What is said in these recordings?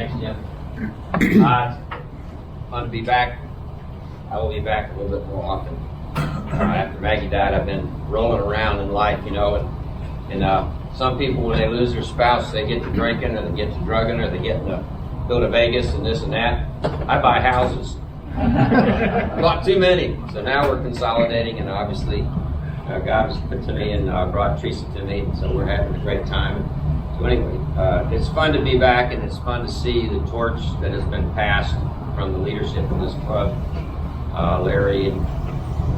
Thanks, Jim. Fun to be back. I will be back a little bit more often. After Maggie died, I've been rolling around in life, and some people, when they lose their spouse, they get to drinking, or they get to drugging, or they get to go to Vegas and this and that. I buy houses. Bought too many. So now we're consolidating, and obviously God was good to me and brought Teresa to me, so we're having a great time. So anyway, it's fun to be back, and it's fun to see the torch that has been passed from the leadership of this club, Larry and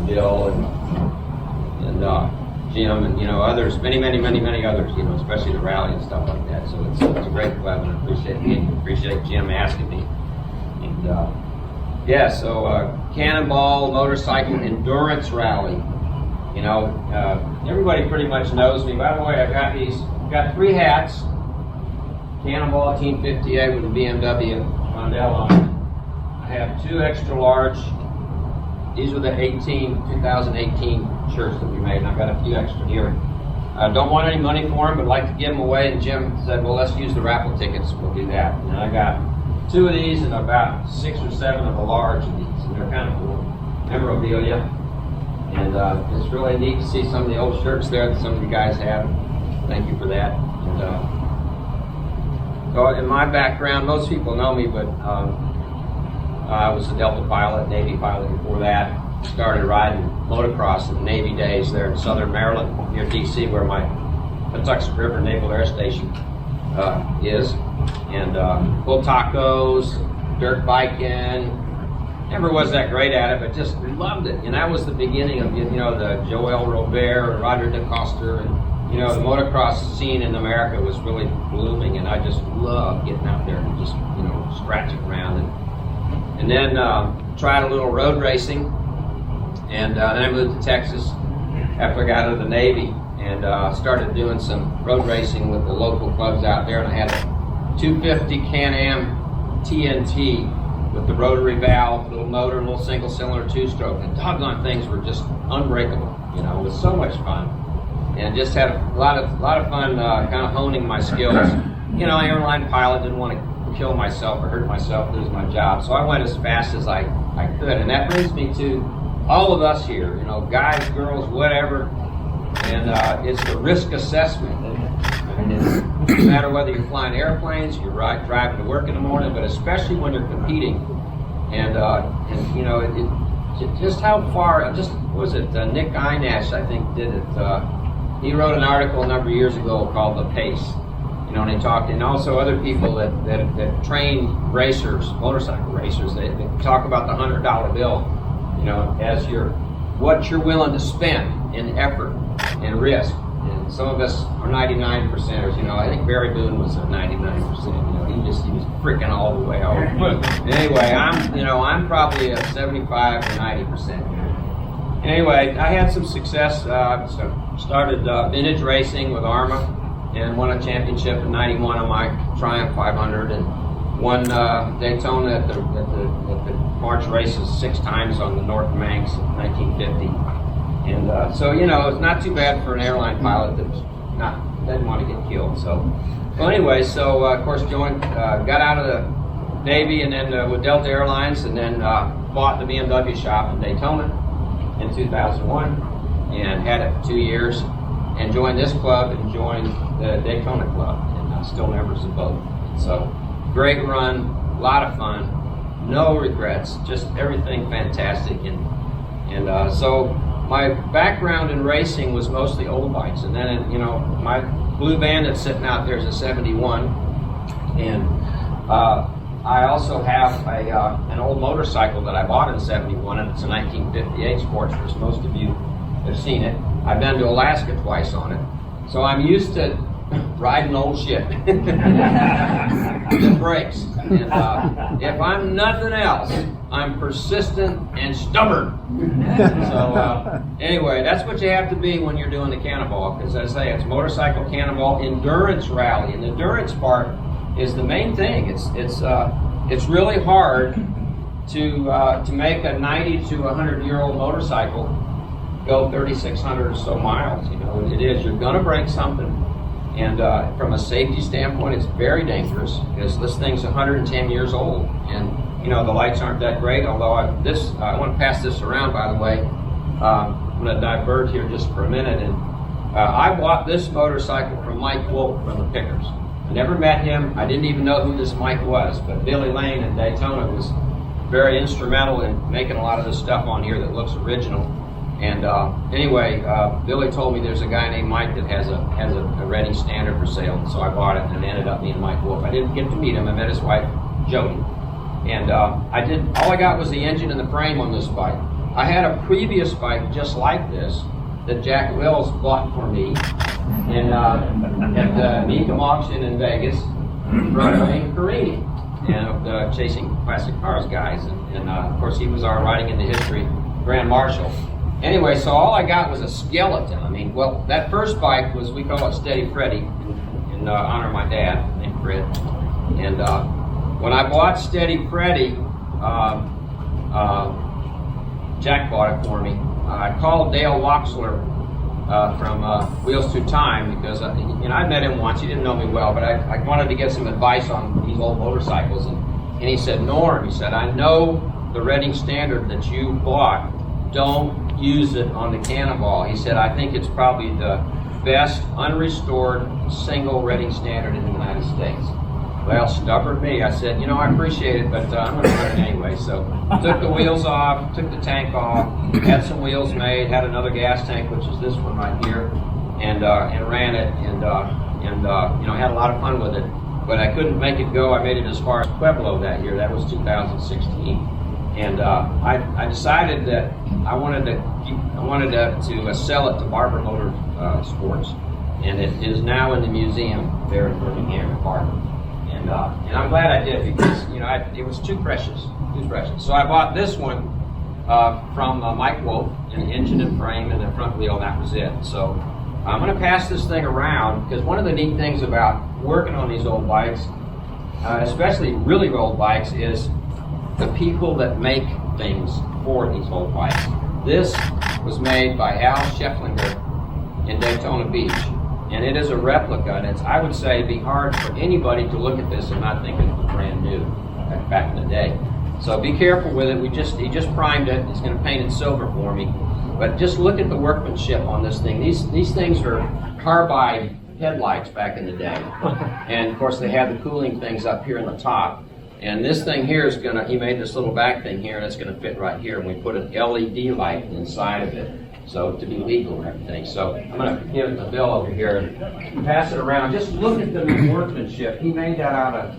Bill and Jim and others, many others, especially the rally and stuff like that. So it's a great club, and I appreciate Jim asking me. And so Cannonball Motorcycle Endurance Rally. Everybody pretty much knows me. By the way, I've got 3 hats. Cannonball Team 58 with the BMW Mondale on it. I have 2 extra large. These were the 2018 shirts that we made, and I've got a few extra here. I don't want any money for them, but I'd like to give them away. And Jim said, well, let's use the raffle tickets. We'll do that. And I got 2 of these and about 6 or 7 of the large of these. And they're kind of cool memorabilia. And it's really neat to see some of the old shirts there that some of you guys have. Thank you for that. And so in my background, most people know me, but I was a Delta pilot, Navy pilot before that. Started riding motocross in the Navy days there in southern Maryland, near D.C., where my Patuxent River Naval Air Station is. And pulled tacos, dirt biking. Never was that great at it, but just loved it. And that was the beginning of, the Joel Robert and Roger DeCoster. And, the motocross scene in America was really blooming. And I just loved getting out there and just, scratching around. And then tried a little road racing. And then I moved to Texas after I got out of the Navy. And started doing some road racing with the local clubs out there. And I had a 250 Can-Am TNT with the rotary valve, little motor, little single-cylinder 2-stroke. And doggone things were just unbreakable. It was so much fun. And just had a lot of fun kind of honing my skills. Airline pilot, didn't want to kill myself or hurt myself, lose my job. So I went as fast as I could. And that brings me to all of us here, guys, girls, whatever. And it's the risk assessment. It doesn't matter whether you're flying airplanes, you're driving to work in the morning, but especially when you're competing. And just how far, Nick Einash, I think, did it. He wrote an article a number of years ago called The Pace. And he talked, and also other people that train racers, motorcycle racers, they talk about the $100 bill, as what you're willing to spend in effort and risk. And some of us are 99 percenters. I think Barry Boone was a 99%. He was freaking all the way over. Anyway, I'm probably a 75 to 90%. Anyway, I had some success. Started vintage racing with Arma and won a championship in '91 on my Triumph 500 and won Daytona at the March races 6 times on the North Manx in 1950. And so, it's not too bad for an airline pilot that didn't want to get killed. So, well, anyway, of course, got out of the Navy and then with Delta Airlines, and then bought the BMW shop in Daytona in 2001 and had it for 2 years, and joined this club and joined the Daytona Club, and still members of both. So, great run, a lot of fun, no regrets, just everything fantastic. And so, my background in racing was mostly old bikes, and then my blue van that's sitting out there is a 71, and I also have an old motorcycle that I bought in 71, and it's a 1958 Sportster. Most of you have seen it. I've been to Alaska twice on it, so I'm used to riding old shit. The brakes. And if I'm nothing else, I'm persistent and stubborn. So anyway, that's what you have to be when you're doing the Cannonball, because as I say, it's motorcycle Cannonball endurance rally, and the endurance part is the main thing. It's really hard to make a 90 to 100-year-old motorcycle go 3,600 or so miles. It is. You're going to break something. And from a safety standpoint, it's very dangerous because this thing's 110 years old. And, you know, the lights aren't that great, although I want to pass this around, by the way. I'm going to divert here just for a minute. And I bought this motorcycle from Mike Wolf from the Pickers. I never met him. I didn't even know who this Mike was, but Billy Lane in Daytona was very instrumental in making a lot of this stuff on here that looks original. And anyway, Billy told me there's a guy named Mike that has a Reading Standard for sale, so I bought it, and it ended up being Mike Wolf. I didn't get to meet him. I met his wife, Jody. And all I got was the engine and the frame on this bike. I had a previous bike just like this that Jack Wells bought for me at the Mecum auction in Vegas, running Carini, and chasing classic cars guys. And of course, he was our riding into history Grand Marshal. Anyway, so all I got was a skeleton. I mean, well, that first bike was, we call it Steady Freddy, in honor of my dad, named Fred. And when I bought Steady Freddy, Jack bought it for me. I called Dale Woxler from Wheels Through Time because I met him once. He didn't know me well, but I wanted to get some advice on these old motorcycles. And he said, Norm, he said, I know the Reading Standard that you bought. Don't use it on the Cannonball. He said, I think it's probably the best unrestored single Reading Standard in the United States. Well, stubborn me. I said, you know, I appreciate it, but I'm going to run it anyway. So took the wheels off, took the tank off, had some wheels made, had another gas tank, which is this one right here, and ran it, and you know, had a lot of fun with it. But I couldn't make it go. I made it as far as Pueblo that year. That was 2016. And I decided that I wanted to sell it to Barber Motor Sports, and it is now in the museum there in Birmingham at Barber. And I'm glad I did because, you know, it was too precious. So I bought this one from Mike Wolf, an engine and frame and a front wheel, and that was it. So I'm going to pass this thing around because one of the neat things about working on these old bikes, especially really old bikes, is the people that make things for these old bikes. This was made by Al Schefflinger in Daytona Beach, and it is a replica, and I would say, it'd be hard for anybody to look at this and not think it was brand new back in the day. So be careful with it. He just primed it. He's going to paint it silver for me, but just look at the workmanship on this thing. These things are carbide headlights back in the day, and of course they have the cooling things up here in the top. And this thing here is he made this little back thing here, and it's going to fit right here. And we put an LED light inside of it, so to be legal and everything. So I'm going to give it to Bill over here and pass it around. Just look at the workmanship. He made that out of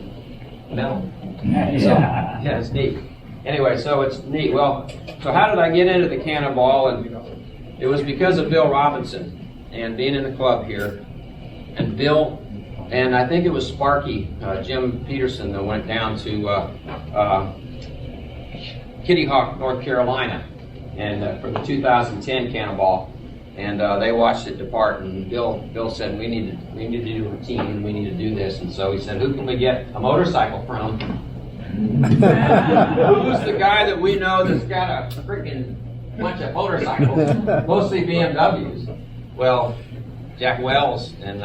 metal. Yeah, it's neat. Anyway, so it's neat. Well, so how did I get into the Cannonball? And it was because of Bill Robinson and being in the club here. And Bill, and I think it was Sparky, Jim Peterson, that went down to Kitty Hawk, North Carolina, and for the 2010 Cannonball, and they watched it depart. And Bill said, we need to do a routine, we need to do this. And so he said, who can we get a motorcycle from? Who's the guy that we know that's got a freaking bunch of motorcycles, mostly BMWs? Well, Jack Wells, and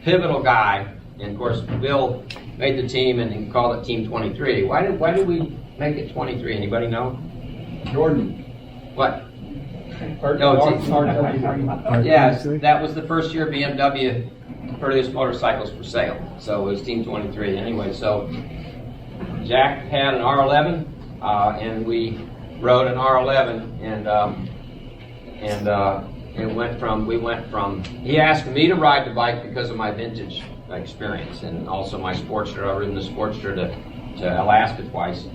pivotal guy, and of course Bill made the team and he called it Team 23. Why did we make it 23? Anybody know? Jordan. What? Yes, that was the first year BMW produced motorcycles for sale, so it was Team 23. Anyway, so Jack had an R11, and we rode an R11, we went from, he asked me to ride the bike because of my vintage experience and also my Sportster. I've ridden the Sportster to Alaska twice.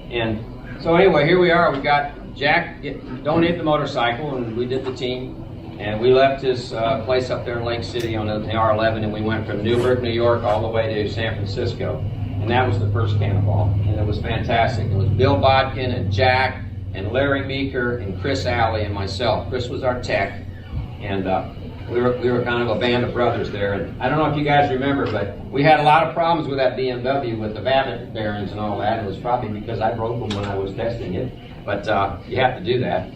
And so anyway, here we are. We got Jack donated the motorcycle, and we did the team. And we left his place up there in Lake City on the R11, and we went from Newburgh, New York, all the way to San Francisco. And that was the first Cannonball, and it was fantastic. It was Bill Bodkin and Jack and Larry Meeker and Chris Alley and myself. Chris was our tech, and we were kind of a band of brothers there. And I don't know if you guys remember, but we had a lot of problems with that BMW with the Vavint bearings and all that. It was probably because I broke them when I was testing it, but you have to do that.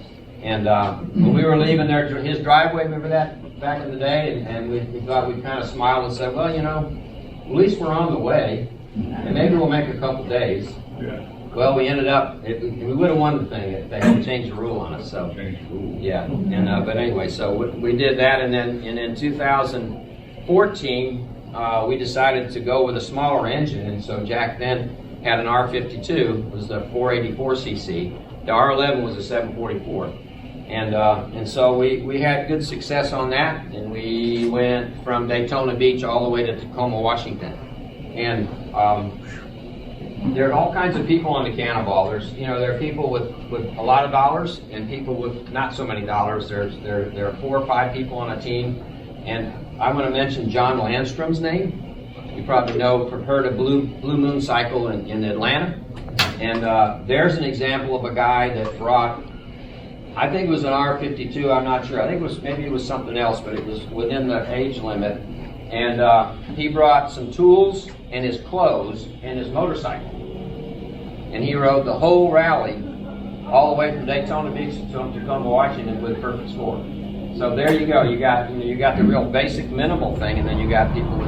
And when we were leaving his driveway, remember that back in the day? And we thought we'd kind of smile and say, well, at least we're on the way, and maybe we'll make a couple days. Yeah. Well, we ended up, we would have won the thing. They had to change the rule on us. So, yeah. And but anyway, so we did that, and then in 2014, we decided to go with a smaller engine, and so Jack then had an R52, it was the 484cc. The R11 was a 744. And so we had good success on that, and we went from Daytona Beach all the way to Tacoma, Washington. And there are all kinds of people on the Cannonball. There are people with a lot of dollars and people with not so many dollars. There are 4 or 5 people on a team, and I want to mention John Landstrom's name. You probably heard of Blue Moon Cycle in Atlanta, and there's an example of a guy that brought, I think it was an R52. I'm not sure. I think maybe it was something else, but it was within the age limit. And he brought some tools and his clothes and his motorcycle. And he rode the whole rally all the way from Daytona Beach to Tacoma, Washington with perfect score. So there you go. You got the real basic minimal thing, and then you got people.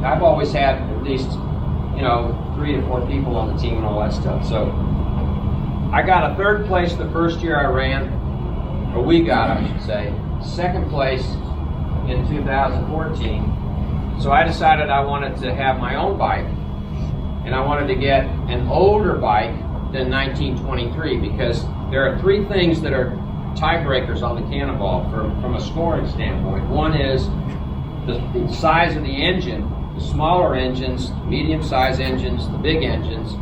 I've always had at least 3 to 4 people on the team and all that stuff. So I got a 3rd place the first year I ran, or we got, I should say, 2nd place in 2014. So I decided I wanted to have my own bike, and I wanted to get an older bike than 1923, because there are 3 things that are tiebreakers on the Cannonball from a scoring standpoint. One is the size of the engine, the smaller engines, medium-sized engines, the big engines.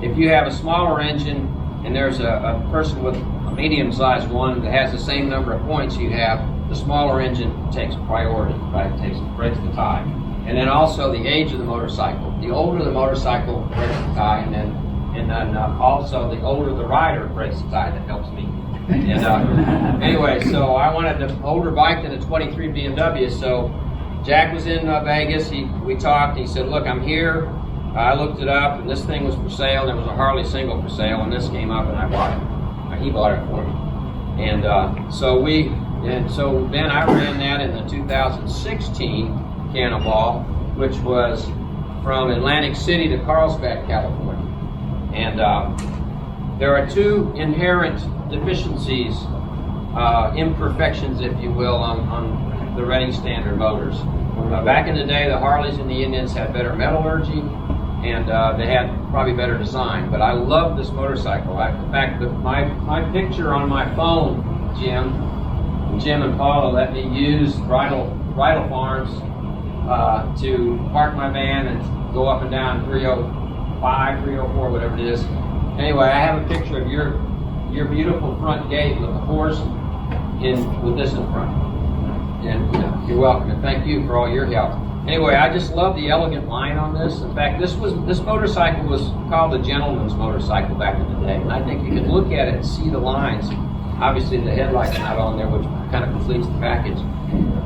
If you have a smaller engine and there's a person with a medium-sized one that has the same number of points you have, the smaller engine takes priority, right? Breaks the tie. And then also the age of the motorcycle. The older the motorcycle breaks the tie, and then also the older the rider breaks the tie. That helps me. And anyway, so I wanted the older bike than a 23 BMW. So Jack was in Vegas. We talked. He said, "Look, I'm here. I looked it up, and this thing was for sale. There was a Harley single for sale, and this came up, and I bought it. He bought it for me." And so then I ran that in the 2016 Cannonball, which was from Atlantic City to Carlsbad, California. And there are 2 inherent deficiencies, imperfections, if you will, on the Reading Standard motors. Back in the day, the Harleys and the Indians had better metallurgy, and they had probably better design. But I love this motorcycle. In fact, my picture on my phone, Jim and Paula let me use Bridle Farms to park my van and go up and down 305, 304, whatever it is. Anyway, I have a picture of your beautiful front gate with the horse with this in front. And you're welcome, and thank you for all your help. Anyway, I just love the elegant line on this. In fact, this motorcycle was called a gentleman's motorcycle back in the day, and I think you can look at it and see the lines. Obviously, the headlight's not on there, which kind of completes the package.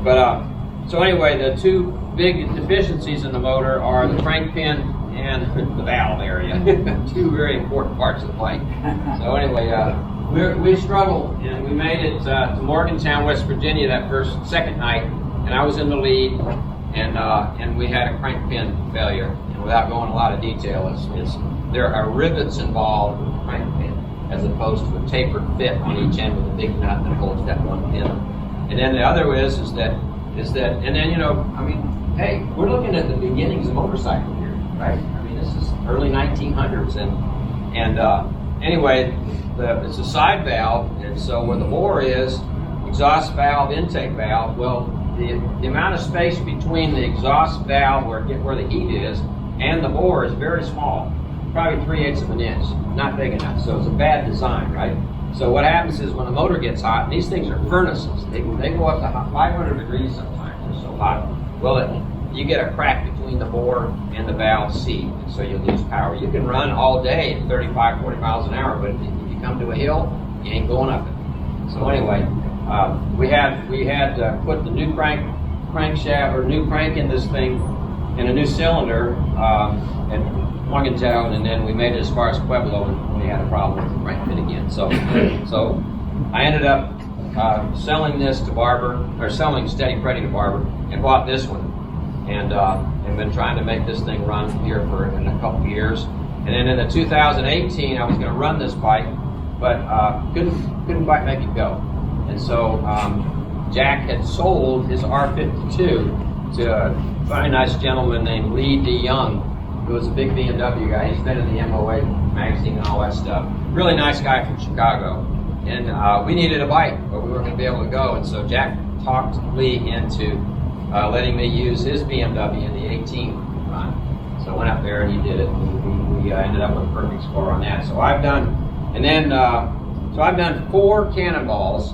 But so anyway, the 2 big deficiencies in the motor are the crank pin and the valve area. 2 very important parts of the bike. So anyway, we struggled, and we made it to Morgantown, West Virginia that second night, and I was in the lead, and we had a crank pin failure. And without going a lot of detail, there are rivets involved with the crank pin, as opposed to a tapered fit on each end with a big nut that holds that one pin. And then the other is that, and then hey, we're looking at the beginnings of motorcycle here, right? I mean, this is early 1900s, and anyway, it's a side valve, and so where the bore is, exhaust valve, intake valve. Well, the amount of space between the exhaust valve where the heat is and the bore is very small, probably 3/8 of an inch, not big enough. So it's a bad design, right? So what happens is when the motor gets hot, and these things are furnaces, they go up to 500 degrees sometimes. They're so hot. Well, you get a crack between the bore and the valve seat, and so you lose power. You can run all day at 35, 40 miles an hour, but if you come to a hill, you ain't going up it. So anyway, we had put the new crankshaft or new crank in this thing, and a new cylinder at Morgantown, and then we made it as far as Pueblo, and we had a problem with the crank pin again. So I ended up selling this to Barber, or selling Steady Freddy to Barber, and bought this one, and been trying to make this thing run here for in a couple years. And then in the 2018, I was going to run this bike, but couldn't quite make it go. And so Jack had sold his R52 to a very nice gentleman named Lee D. Young, who was a big BMW guy. He's been in the MOA magazine and all that stuff. Really nice guy from Chicago. And we needed a bike, but we weren't going to be able to go. And so Jack talked Lee into letting me use his BMW in the 18 run. So I went up there and he did it. And we ended up with a perfect score on that. So I've done, and then, so I've done 4 Cannonballs,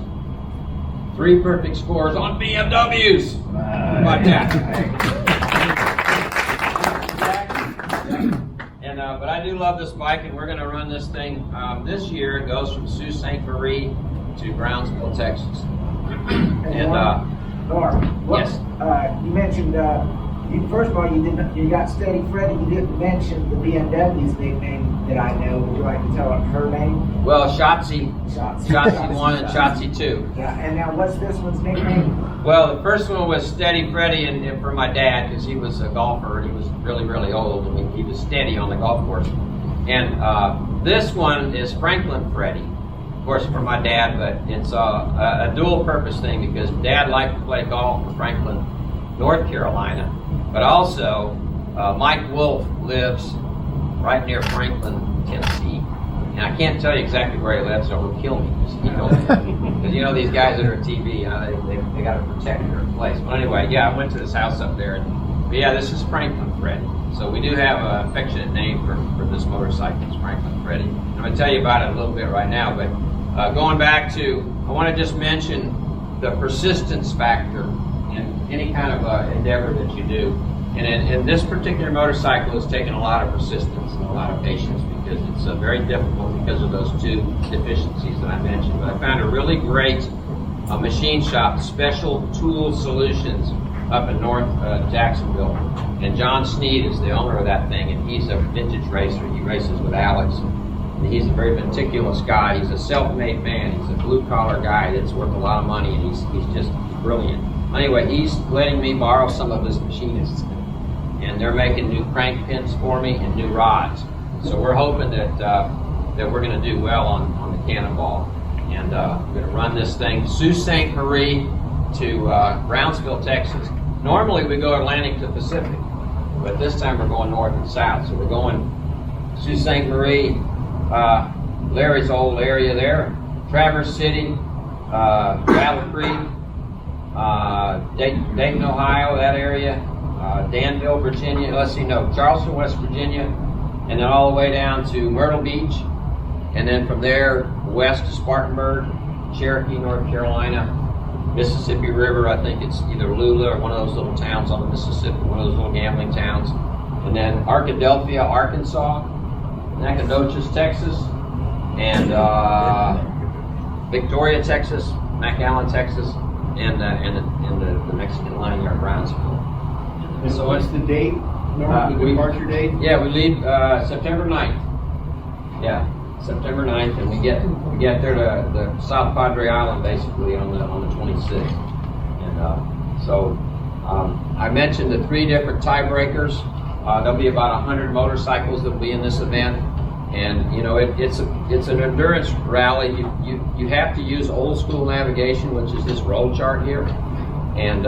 3 perfect scores on BMWs. How about that? And, but I do love this bike, and we're going to run this thing this year. It goes from Sault Ste. Marie to Brownsville, Texas. And Norm, yes. You mentioned first of all you got Steady Freddy. You didn't mention the BMW's nickname that I know. Would you like to tell her name? Well, Shotzi 1 and Shotzi 2. Yeah, and now what's this one's nickname? Well, the first one was Steady Freddy, and for my dad, because he was a golfer and he was really, really old. I mean, he was steady on the golf course. And this one is Franklin Freddy, of course, for my dad, but it's a dual-purpose thing because Dad liked to play golf in Franklin, North Carolina, but also Mike Wolf lives right near Franklin, Tennessee. And I can't tell you exactly where he lives, or he'll kill me. Because you know these guys that are on TV, you know, they got to protect their place. But anyway, yeah, I went to this house up there, but yeah, this is Franklin Freddy. So we do have an affectionate name for this motorcycle. It's Franklin Freddy. I'm going to tell you about it a little bit right now, but going back to, I want to just mention the persistence factor in any kind of endeavor that you do. And in this particular motorcycle, it's taken a lot of persistence and a lot of patience because it's very difficult because of those 2 deficiencies that I mentioned. But I found a really great machine shop, Special Tool Solutions, up in North Jacksonville. And John Sneed is the owner of that thing, and he's a vintage racer. He races with Alex. And he's a very meticulous guy. He's a self-made man. He's a blue-collar guy that's worth a lot of money, and he's just brilliant. Anyway, he's letting me borrow some of his machinists. And they're making new crank pins for me and new rods. So we're hoping that we're going to do well on the Cannonball. And we're going to run this thing Sault Ste. Marie to Brownsville, Texas. Normally we go Atlantic to Pacific, but this time we're going north and south. So we're going Sault Ste. Marie, Larry's old area there, Traverse City, Battle Creek, Dayton, Ohio, that area, Danville, Virginia, Charleston, West Virginia, and then all the way down to Myrtle Beach, and then from there west to Spartanburg, Cherokee, North Carolina, Mississippi River, I think it's either Lula or one of those little towns on the Mississippi, one of those little gambling towns, and then Arkadelphia, Arkansas, Nacogdoches, Texas, and Victoria, Texas, McAllen, Texas, and the Mexican line here at Brownsville. And so what's the date? The departure date? Yeah, we leave September 9th. Yeah, September 9th, and we get there to the South Padre Island basically on the 26th. And so I mentioned the 3 different tiebreakers. There'll be about 100 motorcycles that will be in this event, and you know it's an endurance rally. You have to use old school navigation, which is this roll chart here, and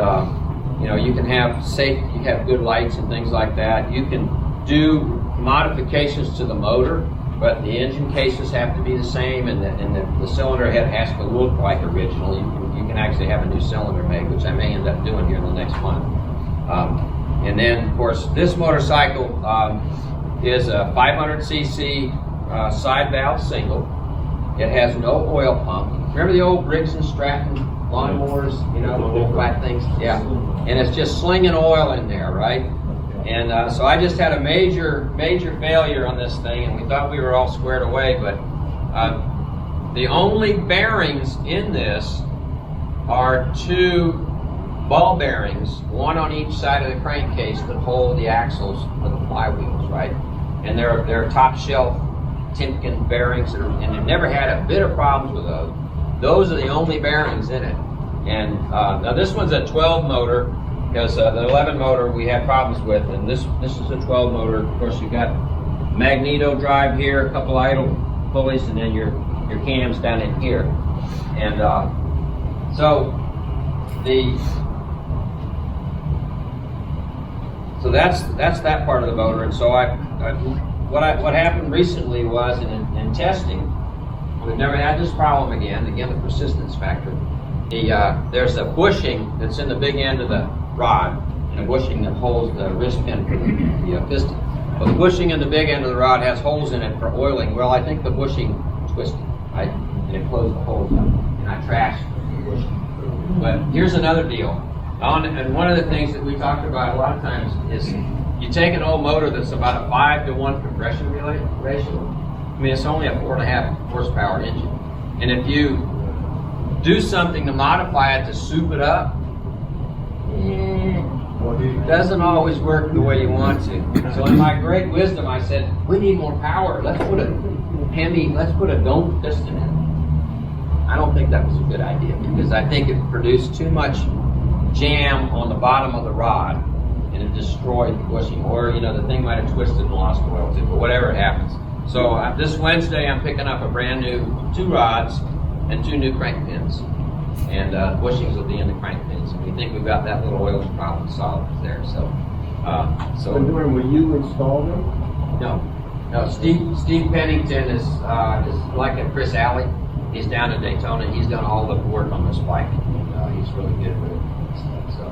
you know, you can have you have good lights and things like that. You can do modifications to the motor, but the engine cases have to be the same, and the cylinder head has to look like original. You can actually have a new cylinder made, which I may end up doing here in the next month. And then, of course, this motorcycle is a 500cc side valve single. It has no oil pump. Remember the old Briggs and Stratton lawnmowers, you know, the little flat things? Yeah. And it's just slinging oil in there, right? And so I just had a major failure on this thing, and we thought we were all squared away, but the only bearings in this are 2 ball bearings, one on each side of the crankcase that hold the axles for the flywheels, right? And they're top shelf Timken bearings, and they've never had a bit of problems with those. those are the only bearings in it. And now this one's a 12 motor, because the 11 motor we had problems with, and this is a 12 motor. Of course, you've got magneto drive here, a couple idle pulleys, and then your cams down in here. And so that's that part of the motor. And so what happened recently was in testing, we've never had this problem again. Again, the persistence factor. There's a bushing that's in the big end of the rod, and a bushing that holds the wrist pin for the piston. But the bushing in the big end of the rod has holes in it for oiling. Well, I think the bushing twisted, right? And it closed the holes up, and I trashed the bushing. But here's another deal. And one of the things that we talked about a lot of times is you take an old motor that's about a 5-to-1 compression ratio. I mean, it's only a 4.5 horsepower engine. And if you do something to modify it to soup it up, it doesn't always work the way you want to. So in my great wisdom, I said, we need more power. Let's put a dome piston in. I don't think that was a good idea, because I think it produced too much jam on the bottom of the rod, and it destroyed the bushing. Or, the thing might have twisted and lost oil too, but whatever happens. So this Wednesday, I'm picking up a brand new 2 rods and 2 new crank pins. And bushings will be in the crank pins. And we think we've got that little oil problem solved there. So Norm, will you install them? No. Steve Pennington is like a Chris Alley. He's down in Daytona. He's done all the work on this bike. He's really good with it. So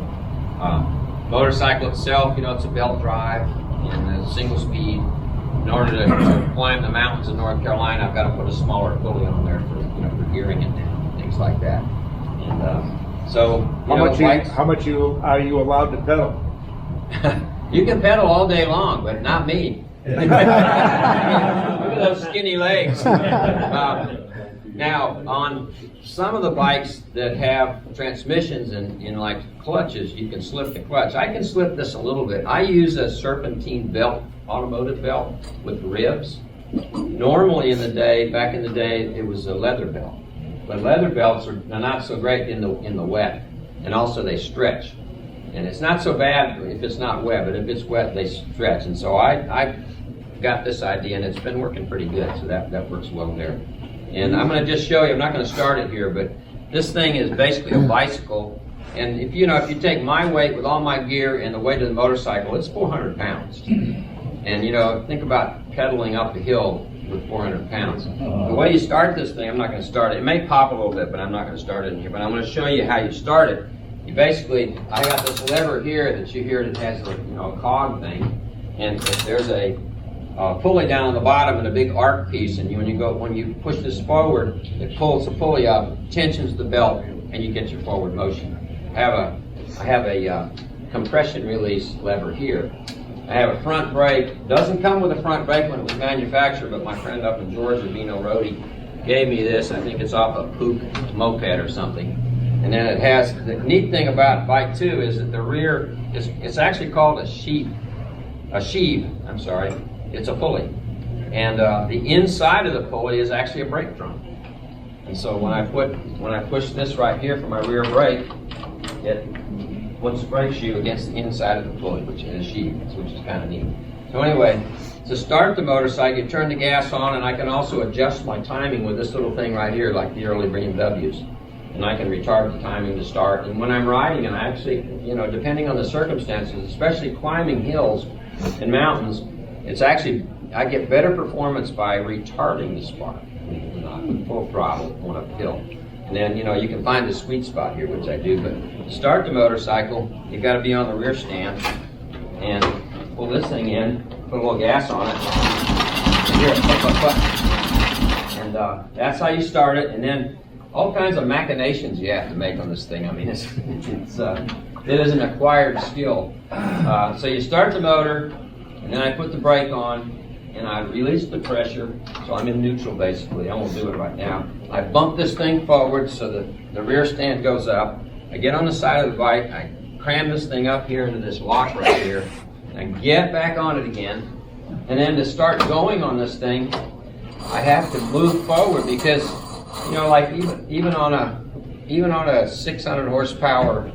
motorcycle itself, it's a belt drive and a single speed. In order to climb the mountains in North Carolina, I've got to put a smaller pulley on there for gearing it down, things like that. And so, how much are you allowed to pedal? You can pedal all day long, but not me. Look at those skinny legs. Now, on some of the bikes that have transmissions in like clutches, you can slip the clutch. I can slip this a little bit. I use a serpentine belt, automotive belt with ribs. Normally back in the day, it was a leather belt. But leather belts are not so great in the wet, and also they stretch. And it's not so bad if it's not wet, but if it's wet, they stretch. And so I got this idea, and it's been working pretty good, so that works well there. And I'm going to just show you, I'm not going to start it here, but this thing is basically a bicycle. And if you take my weight with all my gear and the weight of the motorcycle, it's 400 pounds. And think about pedaling up a hill with 400 pounds. The way you start this thing, I'm not going to start it. It may pop a little bit, but I'm not going to start it in here. But I'm going to show you how you start it. You basically, I got this lever here that you hear that has a cog thing, and there's a pulley down on the bottom and a big arc piece. And when you push this forward, it pulls the pulley up, tensions the belt, and you get your forward motion. I have a compression release lever here. I have a front brake. Doesn't come with a front brake when it was manufactured, but my friend up in Georgia, Vino Rodi, gave me this. I think it's off a Pook moped or something. And then it has, the neat thing about bike 2 is that the rear, it's actually called a sheave. It's a pulley. And the inside of the pulley is actually a brake drum. And so when I push this right here for my rear brake, it puts the brake shoe against the inside of the pulley, which is a sheave, which is kind of neat. So anyway, to start the motorcycle, you turn the gas on, and I can also adjust my timing with this little thing right here, like the early BMWs. And I can retard the timing to start. And when I'm riding, and I actually, depending on the circumstances, especially climbing hills and mountains, it's actually, I get better performance by retarding the spark, not with full throttle going uphill. And then, you can find the sweet spot here, which I do. But to start the motorcycle, you've got to be on the rear stand and pull this thing in, put a little gas on it, and hear it click. And that's how you start it. And then all kinds of machinations you have to make on this thing. I mean, it is an acquired skill. So you start the motor, and then I put the brake on, and I release the pressure, so I'm in neutral basically. I won't do it right now. I bump this thing forward so that the rear stand goes up. I get on the side of the bike, I cram this thing up here into this lock right here, and I get back on it again. And then to start going on this thing, I have to move forward because you know, like even on a 600 horsepower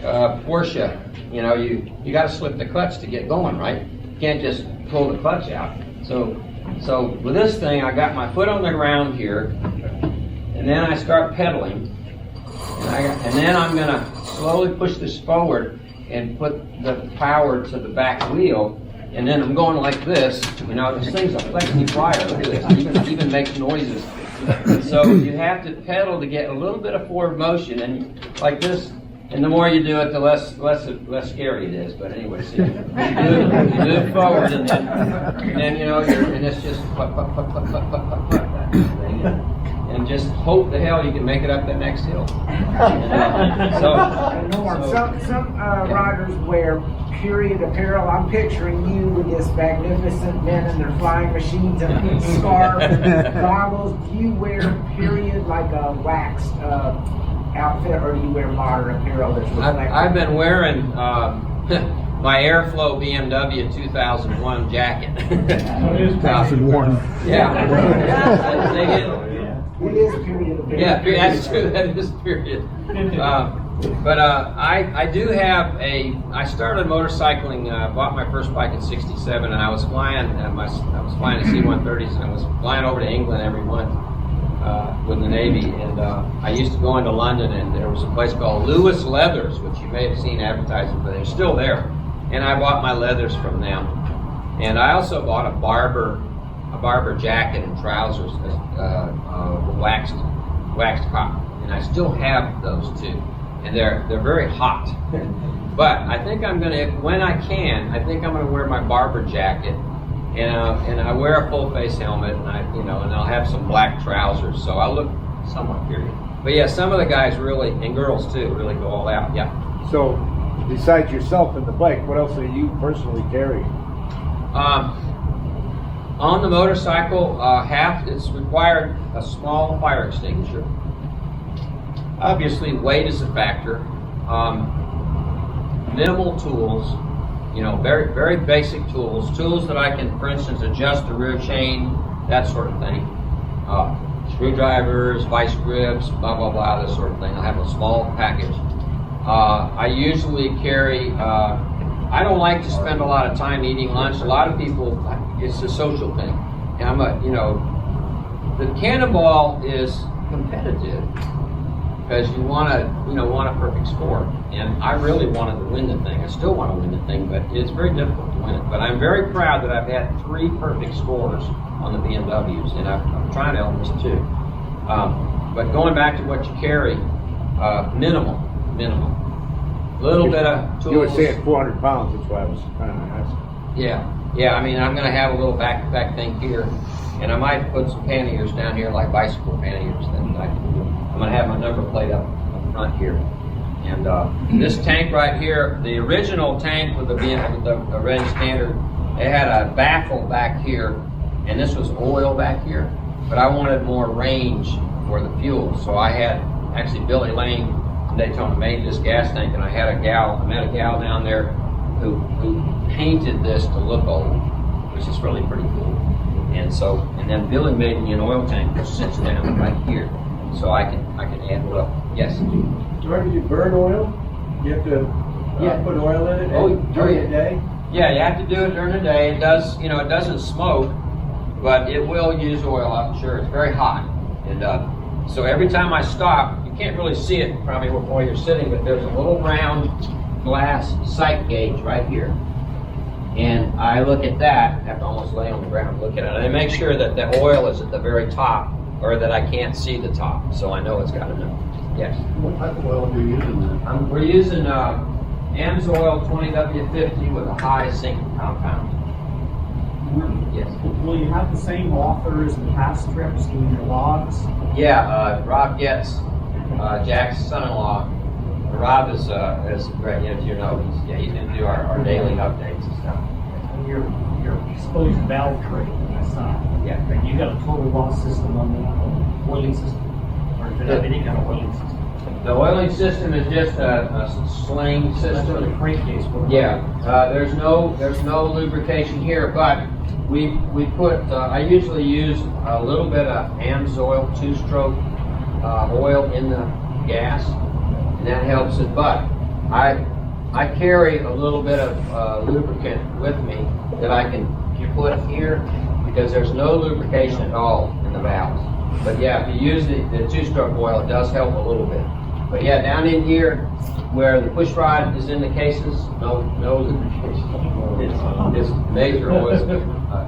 Porsche, you know, you got to slip the clutch to get going, right? You can't just pull the clutch out. So with this thing, I got my foot on the ground here, and then I start pedaling, and then I'm going to slowly push this forward and put the power to the back wheel, and then I'm going like this. You know, this thing's a flexi flyer. Look at this. It even makes noises. So you have to pedal to get a little bit of forward motion, and like this. And the more you do it, the less scary it is. But anyway, so you do it forward, and then you know, and it's just that thing, and just hope the hell you can make it up the next hill. Some riders wear period apparel. I'm picturing you with this magnificent men and their flying machines and scarf and goggles. Do you wear period like a waxed outfit, or do you wear modern apparel that's reflective? I've been wearing my Airflow BMW 2001 jacket. 2001. Yeah. It is period apparel. Yeah, that's true. That is period. But I do have I started motorcycling. Bought my first bike in '67, and I was flying. I was flying the C-130s, and I was flying over to England every month with the Navy. And I used to go into London, and there was a place called Lewis Leathers, which you may have seen advertising, but they're still there. And I bought my leathers from them. And I also bought a barber jacket and trousers, waxed cotton, and I still have those too. And they're very hot. But I think I'm gonna, when I can, I think I'm gonna wear my barber jacket, and I wear a full face helmet, and and I'll have some black trousers, so I'll look somewhat period. But yeah, some of the guys really, and girls too, really go all out. Yeah. So, besides yourself and the bike, what else are you personally carrying? On the motorcycle, it's required a small fire extinguisher. Obviously, weight is a factor. Minimal tools, very, very basic tools. Tools that I can, for instance, adjust the rear chain, that sort of thing. Screwdrivers, vice grips, blah, blah, blah, this sort of thing. I have a small package. I usually carry, I don't like to spend a lot of time eating lunch. A lot of people, it's a social thing. And the Cannonball is competitive because you want a perfect score. And I really wanted to win the thing. I still want to win the thing, but it's very difficult to win it. But I'm very proud that I've had 3 perfect scores on the BMWs, and I'm trying to almost 2. But going back to what you carry, minimal. Little bit of tools. You were saying 400 pounds, that's why I was trying to ask. Yeah. I mean, I'm going to have a little backpack thing here, and I might put some panniers down here, like bicycle panniers. That I can do. I'm going to have my number plate up front here. And this tank right here, the original tank with the red standard, it had a baffle back here, and this was oil back here. But I wanted more range for the fuel, so I had actually Billy Lane in Daytona made this gas tank, and I met a gal down there who painted this to look old, which is really pretty cool. And then Billy made me an oil tank that sits down right here, so I can add oil. Yes. Whenever you burn oil, you have to put oil in it during the day? Yeah, you have to do it during the day. It does, it doesn't smoke, but it will use oil, I'm sure. It's very hot. And so every time I stop, you can't really see it probably while you're sitting, but there's a little round glass sight gauge right here. And I look at that, I have to almost lay on the ground looking at it, and I make sure that the oil is at the very top, or that I can't see the top, so I know it's got enough. Yes. What type of oil are you using then? We're using AMSOIL 20W50 with a high zinc compound. Yes. Will you have the same authors and past trips in your logs? Yeah, Rob Getz, Jack's son-in-law. Rob is great, if you know, he's going to do our daily updates and stuff. And your exposed valve tray on that side. Yeah. Like you got a total loss system on the oiling system? Or does it have any kind of oiling system? The oiling system is just a sling system. That's what the crankcase works. Yeah, there's no lubrication here, but we put. I usually use a little bit of AMSOIL 2-stroke oil in the gas, and that helps it. But I carry a little bit of lubricant with me that I can put here, because there's no lubrication at all in the valves. But yeah, if you use the two-stroke oil, it does help a little bit. But yeah, down in here where the push rod is in the cases, no lubrication. It's major oil.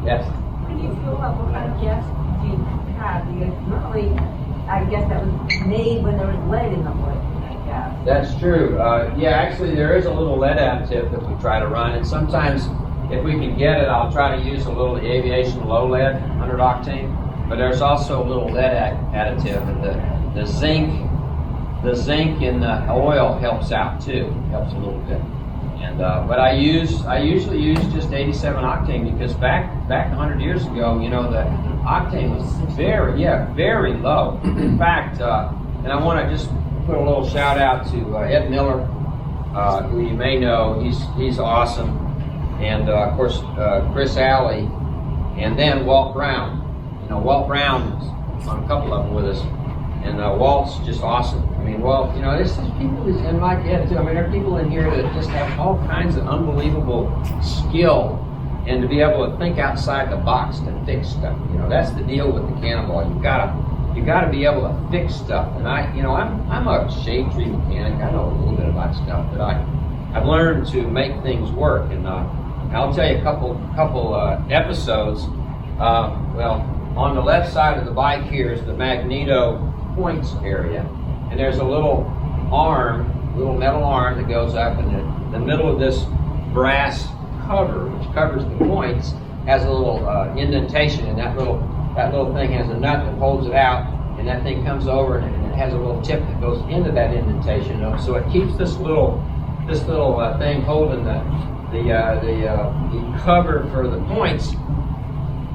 Yes. When you fill up, what kind of gas do you have? Normally, I guess that was made when there was lead in the oil. Gas. That's true. Yeah, actually, there is a little lead additive that we try to run, and sometimes, if we can get it, I'll try to use a little aviation low lead, 100 octane. But there's also a little lead additive, and the zinc in the oil helps out too. Helps a little bit. And but I usually use just 87 octane, because back 100 years ago, you know, the octane was very low. In fact, and I want to just put a little shout out to Ed Miller, who you may know. He's awesome. And of course, Chris Alley, and then Walt Brown. You know, Walt Brown is on a couple of them with us, and Walt's just awesome. I mean, Walt, you know, there's people, and like Ed too. I mean, there are people in here that just have all kinds of unbelievable skill, and to be able to think outside the box to fix stuff. You know, that's the deal with the Cannonball. You gotta be able to fix stuff. And I'm a shade tree mechanic. I know a little bit about stuff, but I've learned to make things work. And I'll tell you a couple episodes. Well, on the left side of the bike here is the magneto points area, and there's a little metal arm that goes up, and in the middle of this brass cover, which covers the points, has a little indentation, and that little thing has a nut that holds it out, and that thing comes over, and it has a little tip that goes into that indentation. So it keeps this little thing holding the cover for the points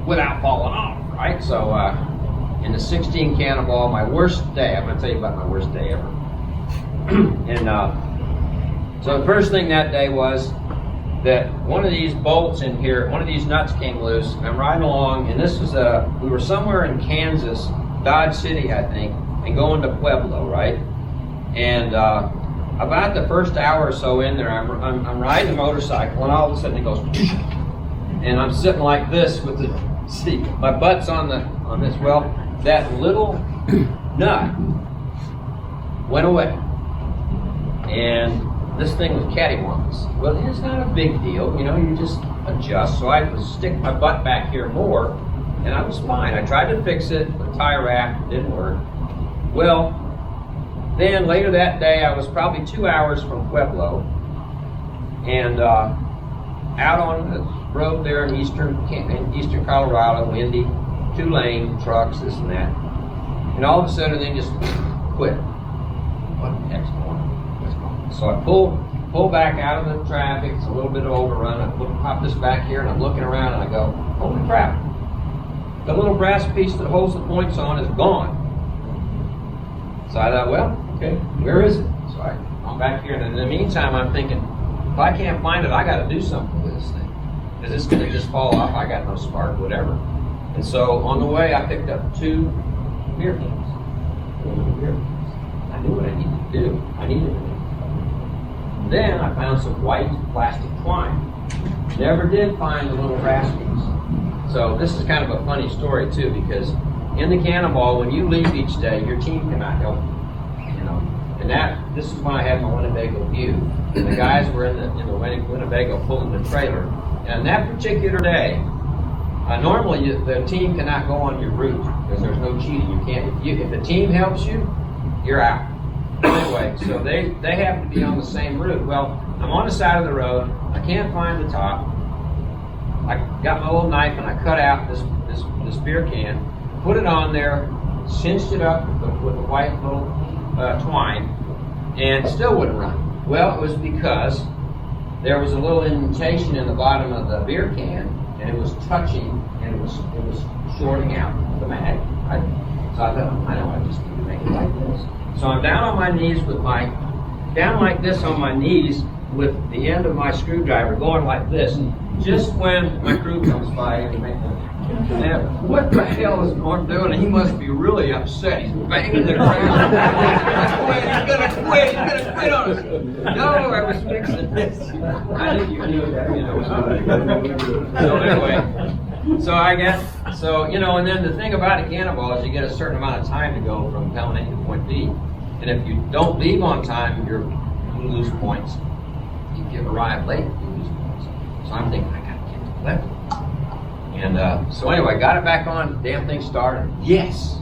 without falling off, right? So in the 16 Cannonball, my worst day, I'm gonna tell you about my worst day ever. And so the first thing that day was that one of these bolts in here, one of these nuts came loose. I'm riding along, and this was we were somewhere in Kansas, Dodge City, I think, and going to Pueblo, right? And about the first hour or so in there, I'm riding a motorcycle, and all of a sudden it goes, and I'm sitting like this with my butt's on this. Well, that little nut went away, and this thing was cattywampus. Well, it's not a big deal, you know. You just adjust. So I would stick my butt back here more, and I was fine. I tried to fix it with a tie wrap, it didn't work. Well, then later that day, I was probably 2 hours from Pueblo, and out on the road there in eastern Colorado, windy, 2-lane trucks, this and that, and all of a sudden they just quit. What the heck's going on? What's going on? So I pull back out of the traffic. It's a little bit of overrun. I pop this back here, and I'm looking around, and I go, holy crap! The little brass piece that holds the points on is gone. So I thought, well, okay, where is it? So I'm back here, and in the meantime, I'm thinking, if I can't find it, I got to do something with this thing. Is this going to just fall off? I got no spark, whatever. And so on the way, I picked up 2 beer cans. I knew what I needed to do. I needed it. Then I found some white plastic twine. Never did find the little brass piece. So this is kind of a funny story too, because in the Cannonball, when you leave each day, your team cannot help you. You know, and this is when I had my Winnebago view. And the guys were in the Winnebago pulling the trailer. And that particular day, normally the team cannot go on your route because there's no cheating. You can't. If the team helps you, you're out. Anyway, so they happen to be on the same route. Well, I'm on the side of the road. I can't find the top. I got my little knife and I cut out this beer can, put it on there, cinched it up with the white little twine, and still wouldn't run. Well, it was because there was a little indentation in the bottom of the beer can, and it was touching, and it was shorting out the mag. So I thought, I know, I just need to make it like this. So I'm down on my knees down like this on my knees with the end of my screwdriver going like this. And just when my crew comes by and And what the hell is Norm doing? He must be really upset. He's banging the ground. He's gonna quit on us. No, I was fixing this. I think you knew that, you know. So anyway, and then the thing about a Cannonball is you get a certain amount of time to go from point A to point B. And if you don't leave on time, you lose points. If you arrive late, you lose points. So I'm thinking, I gotta get to the level. And so anyway, got it back on, damn thing started. Yes!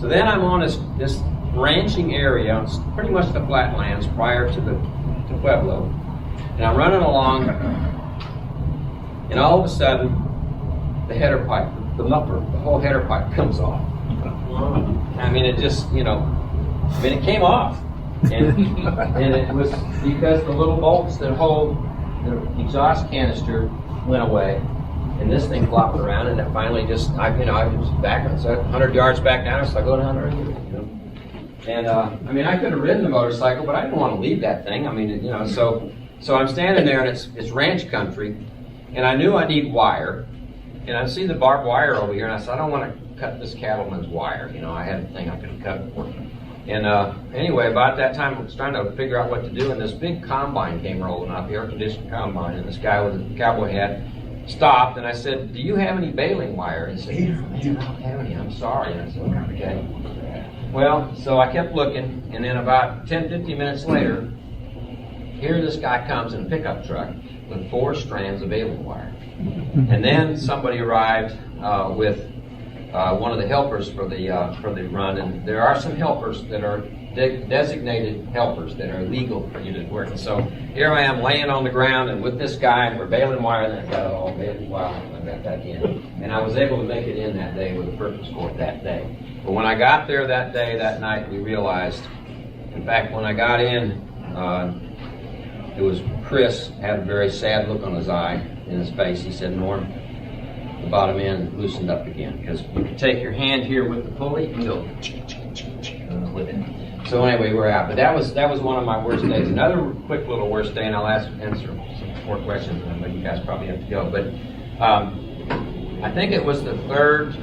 So then I'm on this ranching area, it's pretty much the flatlands prior to Pueblo. And I'm running along, and all of a sudden, the header pipe, the muffler, the whole header pipe comes off. I mean, it just, it came off. And it was because the little bolts that hold the exhaust canister went away. And this thing flopped around, and it finally just, I was back, and so 100 yards back down, so I go down there again, And, I could have ridden the motorcycle, but I didn't want to leave that thing. So I'm standing there, and it's ranch country, and I knew I need wire, and I see the barbed wire over here, and I said, I don't want to cut this cattleman's wire. I had a thing I could cut it for. And anyway, about that time, I was trying to figure out what to do, and this big combine came rolling up, the air-conditioned combine, and this guy with a cowboy hat stopped, and I said, do you have any baling wire? He said, I don't have any, I'm sorry. And I said, okay. Well, so I kept looking, and then about 10, 15 minutes later, here this guy comes in a pickup truck with 4 strands of baling wire. And then somebody arrived with one of the helpers for the run, and there are some helpers that are designated helpers that are legal for you to work. So here I am laying on the ground, and with this guy, and we're baling wire, and I got it all baled wire, and I got back in. And I was able to make it in that day with a perfect score that day. But when I got there that night, we realized, in fact, when I got in, it was Chris, had a very sad look on his eye, in his face. He said, Norm, the bottom end loosened up again, because you can take your hand here with the pulley and go and clip it. So anyway, we're out. But that was one of my worst days. Another quick little worst day, and I'll answer some more questions, but you guys probably have to go. But I think it was the third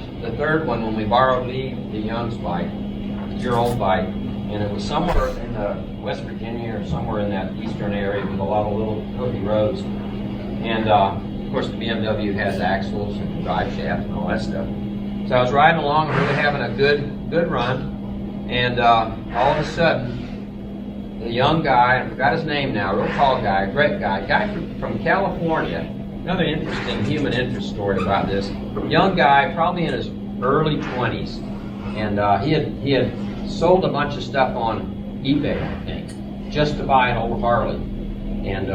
one when we borrowed Lee Young's bike, a year-old bike, and it was somewhere in West Virginia or somewhere in that eastern area with a lot of little hilly roads. And of course, the BMW has axles and drive shaft and all that stuff. So I was riding along, really having a good run. And all of a sudden, the young guy, I forgot his name now, real tall guy, great guy from California. Another interesting human interest story about this. Young guy, probably in his early 20s, and he had sold a bunch of stuff on eBay, I think, just to buy an old Harley. And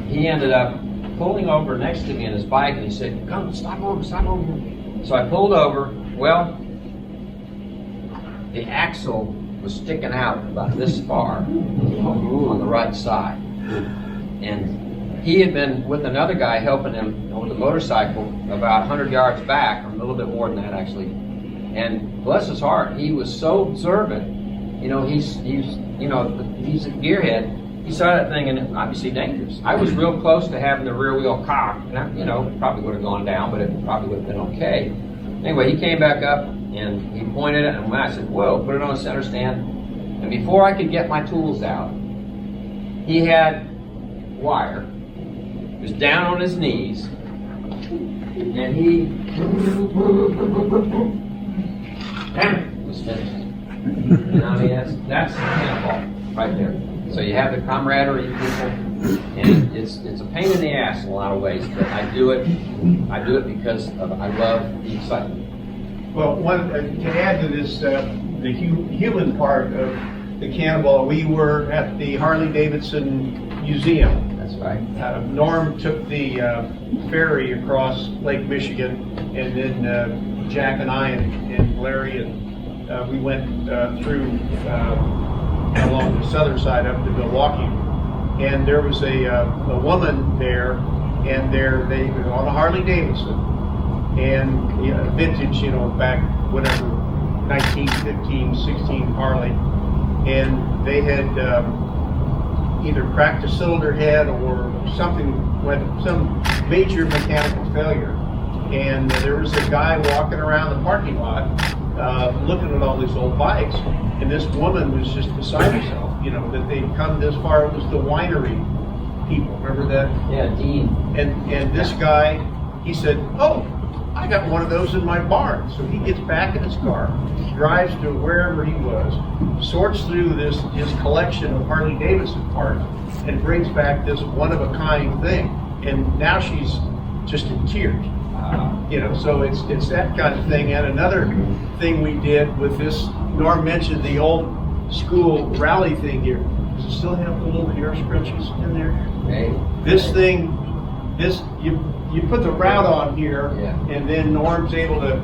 he ended up pulling over next to me in his bike, and he said, "Come, stop over." So I pulled over. Well, the axle was sticking out about this far on the right side. And he had been with another guy helping him on the motorcycle about 100 yards back, or a little bit more than that actually. And bless his heart, he was so observant. He's a gearhead. He saw that thing, and it obviously dangerous. I was real close to having the rear wheel cocked, and I, probably would have gone down, but it probably would have been okay. Anyway, he came back up, and he pointed it, and I said, whoa, put it on a center stand. And before I could get my tools out, he had wire. He was down on his knees, and he, damn it, was finished. That's the Cannonball right there. So you have the camaraderie of people, and it's a pain in the ass in a lot of ways, but I do it because I love the excitement. Well, to add to this, the human part of the Cannonball, we were at the Harley-Davidson Museum. That's right. Norm took the ferry across Lake Michigan, and then Jack and I and Larry and we went through along the southern side up to Milwaukee, and there was a woman there, and they were on a Harley-Davidson, and vintage, back whatever, 1915, 16 Harley, and they had either cracked a cylinder head or something, some major mechanical failure, and there was a guy walking around the parking lot looking at all these old bikes, and this woman was just beside herself, you know, that they'd come this far. It was the winery people, remember that? Yeah, Dean. And this guy, he said, "Oh, I got one of those in my barn." So he gets back in his car, drives to wherever he was, sorts through his collection of Harley Davidson parts, and brings back this one-of-a-kind thing. And now she's just in tears. You know, so it's that kind of thing. And another thing we did with this, Norm mentioned the old school rally thing here. Does it still have the little hair scrunchies in there? Hey. This thing, you put the route on here, Yeah. and then Norm's able to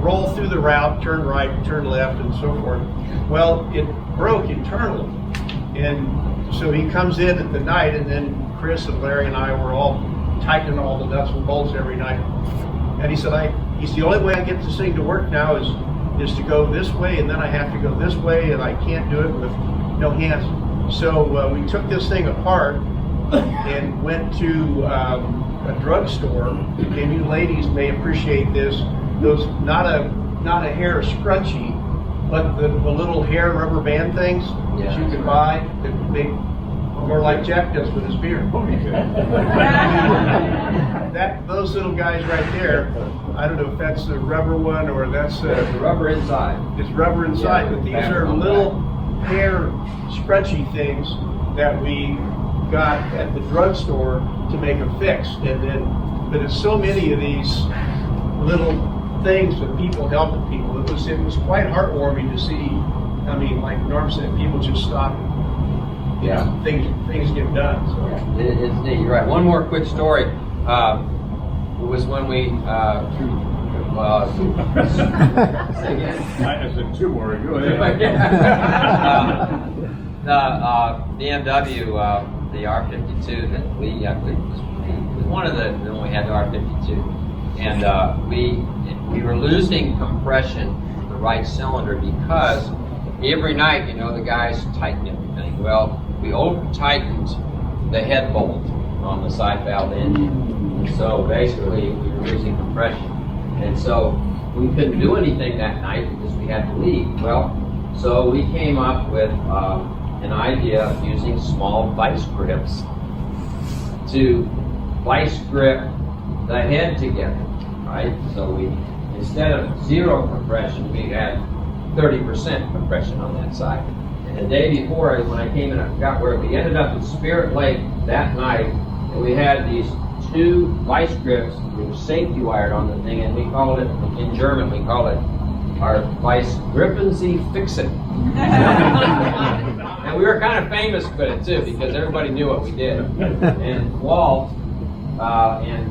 roll through the route, turn right, turn left, and so forth. Well, it broke internally, and so he comes in at the night, and then Chris and Larry and I were all tightening all the nuts and bolts every night. And he said, the only way I get this thing to work now is to go this way, and then I have to go this way, and I can't do it with no hands. So we took this thing apart and went to a drugstore, and you ladies may appreciate this. Those not a hair scrunchie, but the little hair rubber band things that you can buy that make more like Jack does with his beard. Those little guys right there, I don't know if that's the rubber one or that's The rubber inside. it's rubber inside, Yeah, but these back are on little hair scrunchy things that we got at the drugstore to make a fix. But it's so many of these little things with people helping people. It was quite heartwarming to see. I mean, like Norm said, people just stop. Yeah. Things get done. So. It's neat. You're right. One more quick story. It was when we. Say again. I said two more. Go ahead. BMW, the R52 that we was one of the when we had the R52, and we were losing compression in the right cylinder because every night, you know, the guys tighten everything. Well, we over-tightened the head bolt on the side valve engine, and so basically we were losing compression, and so we couldn't do anything that night because we had to leave. Well, so we came up with an idea of using small vice grips to vice grip the head together, right? So we, instead of 0 compression, we had 30% compression on that side. And the day before, when I came in, I forgot where, we ended up in Spirit Lake that night, and we had these 2 vice grips, we were safety wired on the thing, and we called it, in German, we call it our vice grippen Sie fixen. And we were kind of famous for it too, because everybody knew what we did. And Walt, and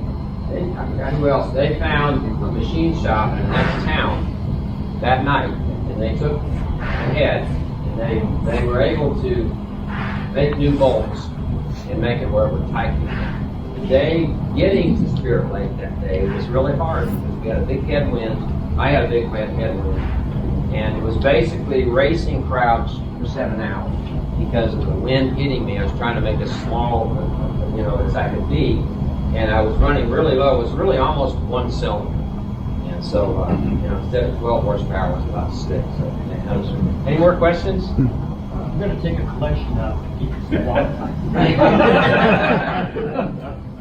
I forgot who else, they found a machine shop in the next town that night, and they took the head, and they were able to make new bolts and make it where it would tighten. The day getting to Spirit Lake that day was really hard because we had a big headwind. I had a big headwind, and it was basically racing crowds for 7 hours because of the wind hitting me. I was trying to make as small, you know, as I could be, and I was running really low. It was really almost 1 cylinder. And so, you know, instead of 12 horsepower, it was about 6. So, any more questions? I'm going to take a collection out to keep it a long time.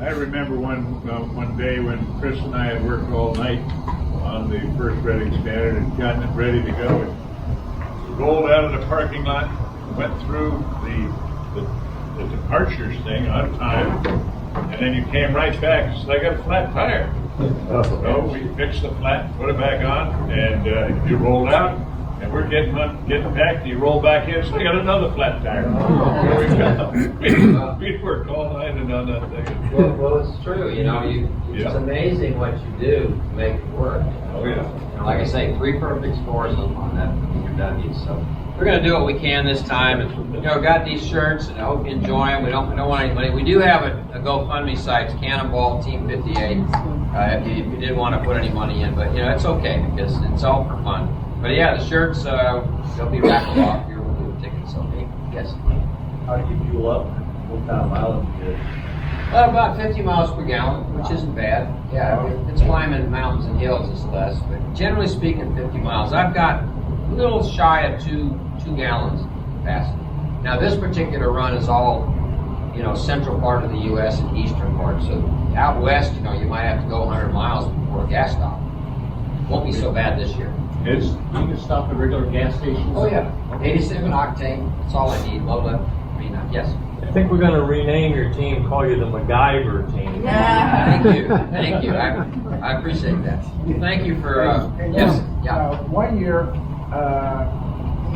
I remember one day when Chris and I had worked all night on the first Reading Standard and gotten it ready to go. And rolled out of the parking lot, went through the departures thing on time, and then you came right back and said, "I got a flat tire." So we fixed the flat, put it back on, and you rolled out, and we're getting back, and you roll back in, so I got another flat tire. We worked all night and on that thing. Well, it's true. You know, it's amazing what you do to make it work. Oh yeah. You know, like I say, 3 perfect scores on that BMW. So we're going to do what we can this time, and you know, got these shirts, and I hope you enjoy them. We don't want any money. We do have a GoFundMe site, Cannonball Team 58. If you did want to put any money in, but you know, it's okay because it's all for fun. But yeah, the shirts they'll be raffled off here with the tickets. Okay, yes. How do you fuel up? What kind of mileage do you get? About 50 miles per gallon, which isn't bad. Yeah, if it's climbing mountains and hills, it's less. But generally speaking, 50 miles. I've got a little shy of two gallons capacity. Now, this particular run is all, central part of the U.S. and eastern part. So out west, you might have to go 100 miles before a gas stop. Won't be so bad this year. You can stop at regular gas stations? Oh yeah, 87 octane. That's all I need. Load up. Yes. I think we're going to rename your team, call you the MacGyver team. Thank you. I appreciate that. Thank you for. Yes. Yeah. One year,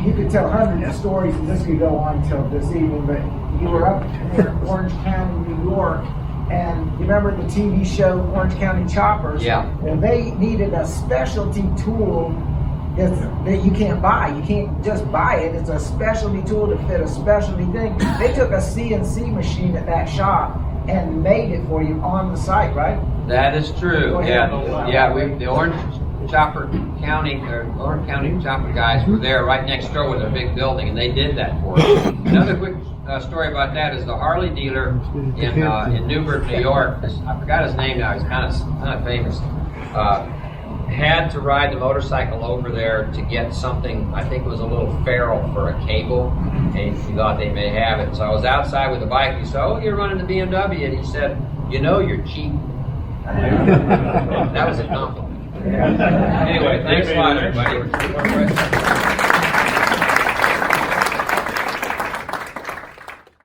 you could tell hundreds of stories, and this could go on till this evening. But you were up near Orange County, New York, and you remember the TV show Orange County Choppers? Yeah. And they needed a specialty tool that you can't buy. You can't just buy it. It's a specialty tool to fit a specialty thing. They took a CNC machine at that shop and made it for you on the site, right? That is true. Go ahead. The Orange County Chopper guys were there right next door with a big building, and they did that for us. Another quick story about that is the Harley dealer in Newburgh, New York. I forgot his name now. He's kind of famous. Had to ride the motorcycle over there to get something. I think it was a little ferrule for a cable, and he thought they may have it. So I was outside with the bike. He said, "Oh, you're running the BMW," and he said, "You're cheap." That was a compliment. Anyway, thanks a lot, everybody.